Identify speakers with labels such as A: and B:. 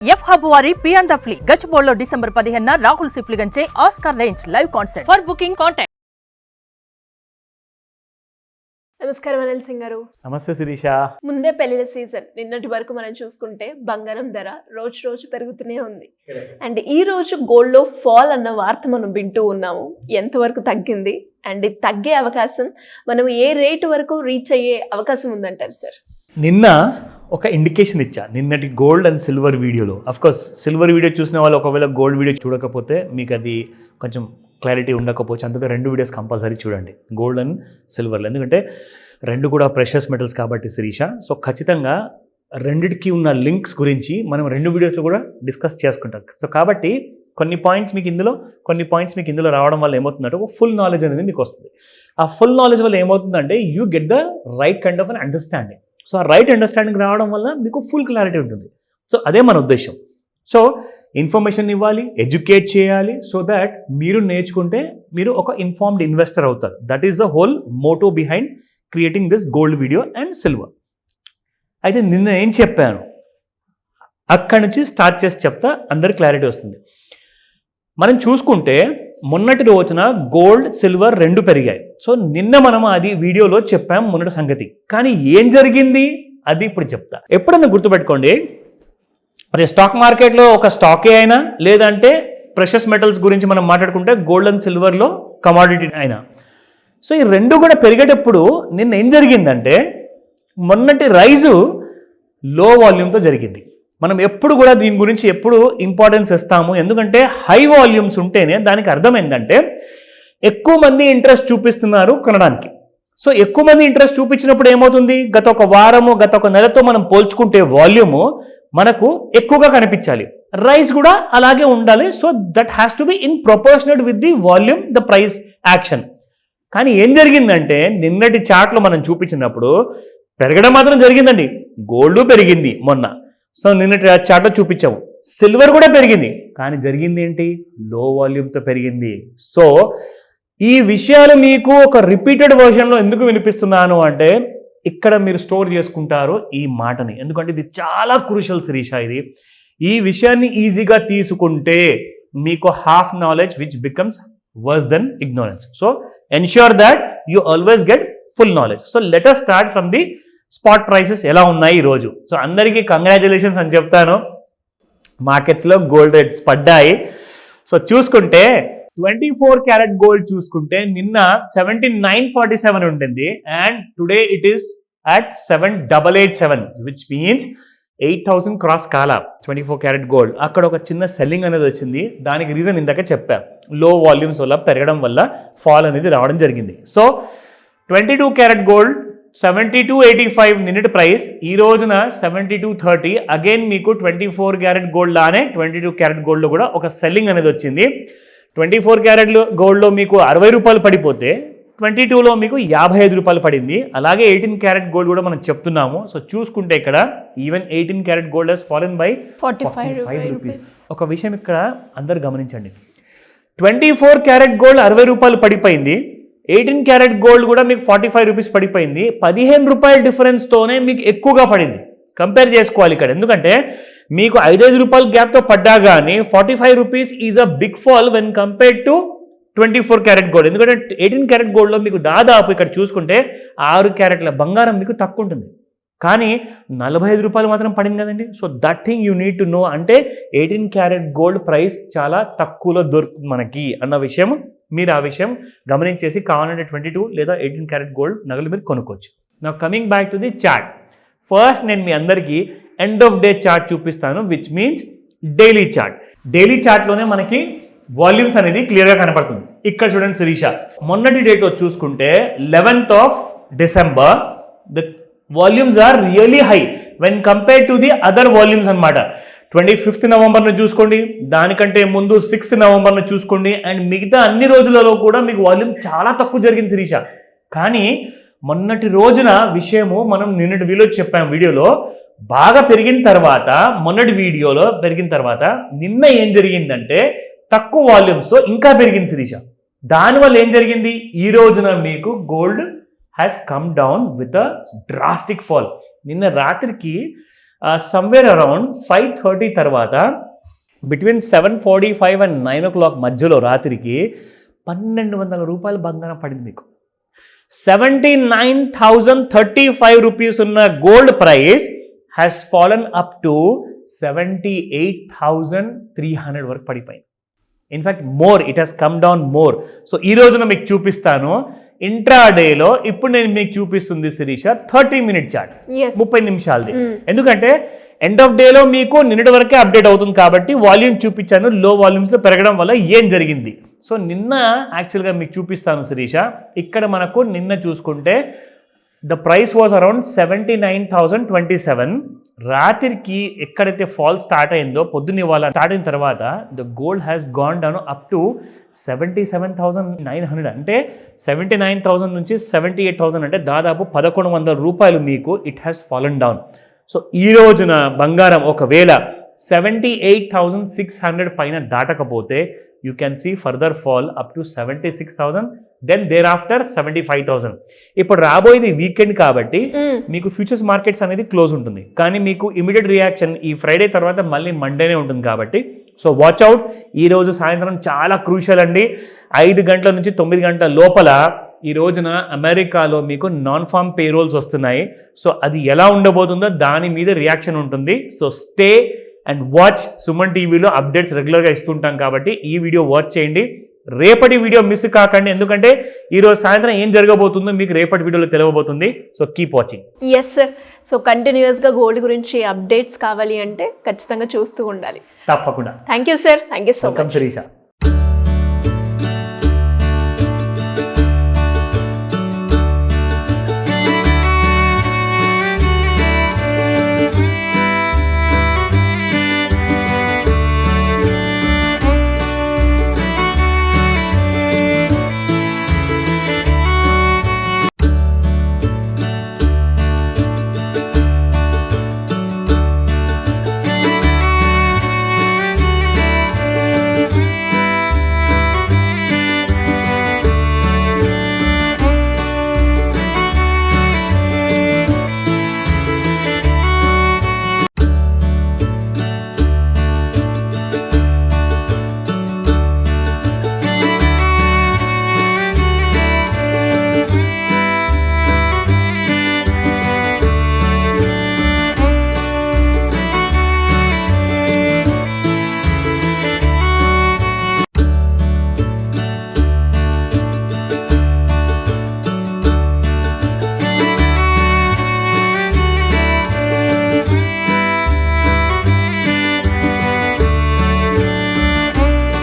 A: F Hub వారి పియాన్ the flea గచ్చిబౌలిలో డిసెంబర్ 15న రాహుల్ సిప్లిగంచే Oscar range live concert. For booking contact.
B: నమస్కారం అనిల్ సింగ్ గారు.
C: నమస్తే శిరీష.
B: ముందే పెళ్లిల సీజన్. నిన్నటి వరకు మనం చూసుకుంటే బంగారం ధర రోజు పెరుగుతూనే ఉంది. అండ్ ఈ రోజు గోల్డ్ లో ఫాల్ అన్న వార్త మనం వింటూ ఉన్నాము. ఎంతవరకు తగ్గింది అండ్ తగ్గే అవకాశం, మనం ఏ రేటు వరకు రీచ్ అయ్యే అవకాశం ఉందంటారు సార్?
C: నిన్న ఒక ఇండికేషన్ ఇచ్చా నిన్నటి గోల్డ్ అండ్ సిల్వర్ వీడియోలో. అఫ్కోర్స్ సిల్వర్ వీడియో చూసిన వాళ్ళు ఒకవేళ గోల్డ్ వీడియో చూడకపోతే మీకు అది కొంచెం క్లారిటీ ఉండకపోవచ్చు. అందుకే రెండు వీడియోస్ కంపల్సరీ చూడండి, గోల్డ్ అండ్ సిల్వర్లో. ఎందుకంటే రెండు కూడా ప్రెషస్ మెటల్స్ కాబట్టి శిరీష. సో ఖచ్చితంగా రెండిటికి ఉన్న లింక్స్ గురించి మనం రెండు వీడియోస్లో కూడా డిస్కస్ చేసుకుంటాం. సో కాబట్టి కొన్ని పాయింట్స్ మీకు ఇందులో రావడం వల్ల ఏమవుతుందంటే ఒక ఫుల్ నాలెడ్జ్ అనేది మీకు వస్తుంది. ఆ ఫుల్ నాలెడ్జ్ వల్ల ఏమవుతుందంటే you get the right kind of an understanding. So ఆ రైట్ అండర్స్టాండింగ్ రావడం వల్ల మీకు ఫుల్ క్లారిటీ ఉంటుంది. సో అదే మన ఉద్దేశం. సో ఇన్ఫర్మేషన్ ఇవ్వాలి, ఎడ్యుకేట్ చేయాలి, సో దాట్ మీరు నేర్చుకుంటే మీరు ఒక ఇన్ఫార్మ్డ్ ఇన్వెస్టర్ అవుతారు. That is the whole motto behind creating this gold video and silver. అయితే నిన్న ఏం చెప్పాను అక్కడి నుంచి స్టార్ట్ చేసి చెప్తా, అందరికి క్లారిటీ వస్తుంది. మనం చూసుకుంటే మొన్నటి రోజున గోల్డ్ సిల్వర్ రెండు పెరిగాయి. సో నిన్న మనం అది వీడియోలో చెప్పాం మొన్నటి సంగతి. కానీ ఏం జరిగింది అది ఇప్పుడు చెప్తా. ఎప్పుడన్నా గుర్తుపెట్టుకోండి, మరి స్టాక్ మార్కెట్లో ఒక స్టాకే అయినా లేదంటే ప్రెషస్ మెటల్స్ గురించి మనం మాట్లాడుకుంటే గోల్డ్ అండ్ సిల్వర్లో కమాడిటీ అయినా, సో ఈ రెండు కూడా పెరిగేటప్పుడు నిన్న ఏం జరిగిందంటే మొన్నటి రైజు లో వాల్యూమ్తో జరిగింది. మనం ఎప్పుడు కూడా దీని గురించి ఎప్పుడు ఇంపార్టెన్స్ ఇస్తాము, ఎందుకంటే హై వాల్యూమ్స్ ఉంటేనే దానికి అర్థం ఏంటంటే ఎక్కువ మంది ఇంట్రెస్ట్ చూపిస్తున్నారు కొనడానికి. సో ఎక్కువ మంది ఇంట్రెస్ట్ చూపించినప్పుడు ఏమవుతుంది, గత ఒక వారము గత ఒక నెలతో మనం పోల్చుకుంటే వాల్యూము మనకు ఎక్కువగా కనిపించాలి, రైస్ కూడా అలాగే ఉండాలి. So that has to be in proportional with the volume the price action. కానీ ఏం జరిగిందంటే నిన్నటి చార్ట్లో మనం చూపించినప్పుడు పెరగడం మాత్రం జరిగిందండి. గోల్డ్ పెరిగింది మొన్న, సో నిన్నటి చార్ట్లో చూపించాము. సిల్వర్ కూడా పెరిగింది, కానీ జరిగింది ఏంటి, లో వాల్యూమ్తో పెరిగింది. సో ఈ విషయాలు మీకు ఒక రిపీటెడ్ వర్షన్లో ఎందుకు వినిపిస్తున్నాను అంటే ఇక్కడ మీరు స్టోర్ చేసుకుంటారు ఈ మాటని, ఎందుకంటే ఇది చాలా క్రూషియల్ శిరీష. ఈ విషయాన్ని ఈజీగా తీసుకుంటే మీకు half knowledge which becomes worse then ignorance. So ensure that you always get full knowledge. So let us start from the spot prices ఎలా ఉన్నాయి ఈరోజు. సో అందరికీ కంగ్రాచులేషన్స్ అని చెప్తాను, మార్కెట్స్లో గోల్డ్ రేట్స్ పడ్డాయి. సో చూసుకుంటే 24 క్యారెట్ గోల్డ్ చూసుకుంటే నిన్న 7947 ఉంటుంది and today it is at 7887, which means 8000 cross కాలా 24 క్యారెట్ గోల్డ్. అక్కడ ఒక చిన్న సెల్లింగ్ అనేది వచ్చింది. దానికి రీజన్ ఇందాక చెప్పా, లో వాల్యూమ్స్ వల్ల పెరగడం వల్ల ఫాల్ అనేది రావడం జరిగింది. సో 22 క్యారెట్ గోల్డ్ 7285 నిన్నటి ప్రైస్, ఈ రోజున 7230. అగైన్ మీకు 24 క్యారెట్ గోల్డ్ లానే 22 క్యారెట్ గోల్డ్లో కూడా ఒక సెల్లింగ్ అనేది వచ్చింది. 24 క్యారెట్ గోల్డ్లో మీకు 60 రూపాయలు పడిపోతే 22లో మీకు 55 రూపాయలు పడింది. అలాగే 18 క్యారెట్ గోల్డ్ కూడా మనం చెప్తున్నాము. సో చూసుకుంటే ఇక్కడ even 18 carat gold has fallen by 45 rupees. ఒక విషయం ఇక్కడ అందరు గమనించండి, 24 క్యారెట్ గోల్డ్ 60 రూపాయలు పడిపోయింది, 18 క్యారెట్ గోల్డ్ కూడా మీకు 45 రూపీస్ పడిపోయింది. 15 రూపాయల డిఫరెన్స్తోనే మీకు ఎక్కువగా పడింది. కంపేర్ చేసుకోవాలి ఇక్కడ, ఎందుకంటే మీకు 5 రూపాయల గ్యాప్తో పడ్డా కానీ 45 rupees is a big fall when compared to 24 carat gold. ఎందుకంటే 18 క్యారెట్ గోల్డ్లో మీకు దాదాపు ఇక్కడ చూసుకుంటే 6 క్యారెట్ల బంగారం మీకు తక్కువ ఉంటుంది, కానీ 45 రూపాయలు మాత్రం పడింది కదండి. So that thing you need to know. అంటే 18 క్యారెట్ గోల్డ్ ప్రైస్ చాలా తక్కువలో దొరుకుతుంది మనకి అన్న విషయం, మీరు ఆ విషయం గమనించేసి కావాలంటే 22 లేదా 18 క్యారెట్ గోల్డ్ నగలు మీరు కొనుక్కోవచ్చు. నా coming back to the chart. First నేను మీ అందరికీ ఎండ్ ఆఫ్ డే చార్ట్ చూపిస్తాను, which means daily chart. Daily చార్ట్లోనే మనకి వాల్యూమ్స్ అనేది క్లియర్గా కనపడుతుంది. ఇక్కడ చూడండి శిరీష, మొన్నటి డేట్ చూసుకుంటే 11th of December the volumes are really high when compare to the other volumes అనమాట. 25th నవంబర్ను చూసుకోండి, దానికంటే ముందు 6th నవంబర్ను చూసుకోండి, అండ్ మిగతా అన్ని రోజులలో కూడా మీకు వాల్యూమ్ చాలా తక్కువ జరిగింది శిరీష. కానీ మొన్నటి రోజున విషయము మనం నిన్నటి వీడియోలో బాగా పెరిగిన తర్వాత, మొన్నటి వీడియోలో పెరిగిన తర్వాత నిన్న ఏం జరిగిందంటే తక్కువ వాల్యూమ్స్తో ఇంకా పెరిగింది శిరీష. దానివల్ల ఏం జరిగింది, ఈ రోజున మీకు gold has come down with a drastic fall. నిన్న రాత్రికి సమ్వేర్ అరౌండ్ 5:30 తర్వాత బిట్వీన్ 7:45 and 9 o'clock మధ్యలో రాత్రికి 1,200 రూపాయలు బంగారం పడింది మీకు. 79,035 రూపీస్ ఉన్న gold price has fallen up to 78,300 వరకు పడిపోయింది. In fact more, it has come down more. So ఈ రోజున మీకు చూపిస్తాను ఇంట్రాడేలో. ఇప్పుడు నేను మీకు చూపిస్తుంది శిరీష 30-minute చార్ట్, 30 నిమిషాలది. ఎందుకంటే ఎండ్ ఆఫ్ డేలో మీకు నిన్నటి వరకే అప్డేట్ అవుతుంది కాబట్టి వాల్యూమ్ చూపించాను. లో వాల్యూమ్స్లో పెరగడం వల్ల ఏం జరిగింది. సో నిన్న యాక్చువల్గా మీకు చూపిస్తాను శిరీష. ఇక్కడ మనకు నిన్న చూసుకుంటే ద ప్రైస్ వాజ్ అరౌండ్ 79,027. రాత్రికి ఎక్కడైతే ఫాల్ స్టార్ట్ అయిందో పొద్దున్న ఇవాళ స్టార్ట్ అయిన తర్వాత the gold has gone down up to 77,900. అంటే 79,000 నుంచి 78,000, అంటే దాదాపు 1,100 రూపాయలు మీకు it has fallen down. So ఈ రోజున బంగారం ఒకవేళ 78,600 పైన దాటకపోతే you can see further fall up to 76,000, then thereafter 75,000. ఇప్పుడు రాబోయేది వీకెండ్ కాబట్టి మీకు ఫ్యూచర్స్ మార్కెట్స్ అనేది క్లోజ్ ఉంటుంది, కానీ మీకు ఇమీడియట్ రియాక్షన్ ఈ ఫ్రైడే తర్వాత మళ్ళీ మండేనే ఉంటుంది కాబట్టి సో వాచ్ అవుట్. ఈ రోజు సాయంత్రం చాలా క్రూషియల్ అండి. 5 గంటల నుంచి 9 గంటల లోపల ఈ రోజున అమెరికాలో మీకు నాన్ ఫార్మ్ పేరోల్స్ వస్తున్నాయి. సో అది ఎలా ఉండబోతుందో దాని మీద రియాక్షన్ ఉంటుంది. So stay and watch Suman టీవీలో అప్డేట్స్ రెగ్యులర్గా ఇస్తుంటాం కాబట్టి ఈ వీడియో వాచ్ చేయండి. రేపటి వీడియో మిస్ కాకండి, ఎందుకంటే ఈరోజు సాయంత్రం ఏం జరగబోతుందో మీకు రేపటి వీడియోలో తెలియబోతుంది. So keep watching.
B: Yes sir. So కంటిన్యూస్గా గోల్డ్ గురించి అప్డేట్స్ కావాలి అంటే ఖచ్చితంగా చూస్తూ ఉండాలి.
C: తప్పకుండా.
B: Thank you sir. Thank you so much.
C: Sirisha.